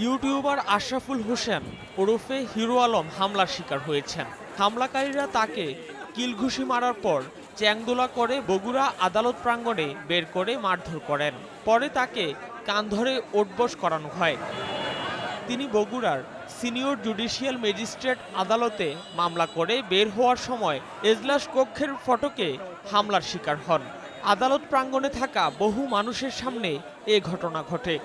YouTuber Ashraful Hossain ওরফে hero Alam হামলার শিকার হয়েছেন। হামলাকারীরা তাকে কিলঘুষি মারার পর চ্যাংদোলা করে বগুড়া আদালত প্রাঙ্গণে বের করে মারধর করেন। পরে তাকে কান ধরে ওঠবোস করানো হয়। তিনি বগুড়ার সিনিয়র জুডিশিয়াল ম্যাজিস্ট্রেট আদালতে মামলা করে বের হওয়ার সময় এজলাস কক্ষের ফটকে হামলার শিকার হন। আদালত প্রাঙ্গণে থাকা বহু মানুষের সামনে এ ঘটনা ঘটে।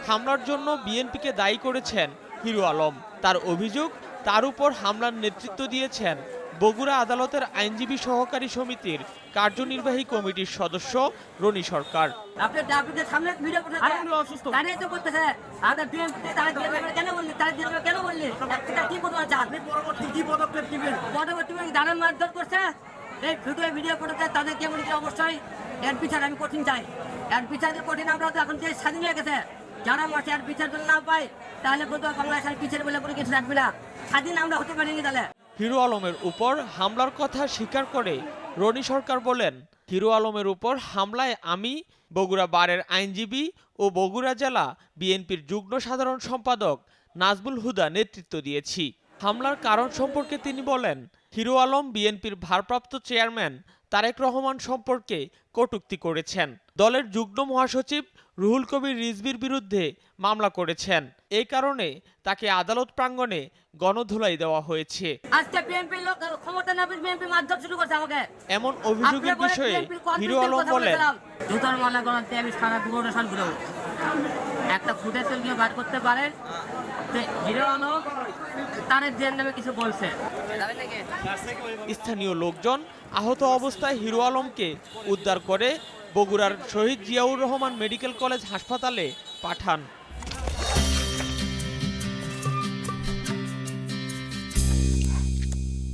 হামলার জন্য বিএনপিকে দায়ী করেছেন হিরো আলম। তার অভিযোগ, তার উপর হামলার নেতৃত্ব দিয়েছেন বগুড়া আদালতের আইনজীবী সহকারী সমিতির কার্যনির্বাহী কমিটির সদস্য রনি সরকার। অবশ্যই এর বিচার আমি কঠিন চাই। এর বিচারের কঠিন আমরা তো এখন দেশ স্বাধীন হয়ে গেছে। যারা মাসে আর বিচার না পাই তাহলে বাংলাদেশের বিচার বলে কোনো কিছু রাখবে না। স্বাধীন আমরা হতে পারিনি। তাহলে হিরো আলমের উপর হামলার কথা স্বীকার করে রনি সরকার বলেন, হিরো আলমের উপর হামলায় আমি বগুড়া বারের আইনজীবী ও বগুড়া জেলা বিএনপির যুগ্ম সাধারণ সম্পাদক নাজমুল হুদা নেতৃত্ব দিয়েছি। হামলার কারণ সম্পর্কে তিনি বলেন, হিরো আলম বিএনপির ভারপ্রাপ্ত চেয়ারম্যান তারেক রহমান সম্পর্কে কটূক্তি করেছেন। দলের যুগ্ম মহাসচিব রুহুল কবির রিজভির বিরুদ্ধে মামলা করেছেন। এই কারণে তাকে আদালত প্রাঙ্গণে গণধোলাই দেওয়া হয়েছে। এমন অভিযোগের বিষয়ে হিরো আলম বলেন, একটা ফুটেজ বার করতে পারে হিরো আলম তার নামে কিছু বলছে। স্থানীয় লোকজন আহত অবস্থায় হিরো আলমকে উদ্ধার করে বগুড়ার শহীদ জিয়াউর রহমান মেডিকেল কলেজ হাসপাতালে পাঠান।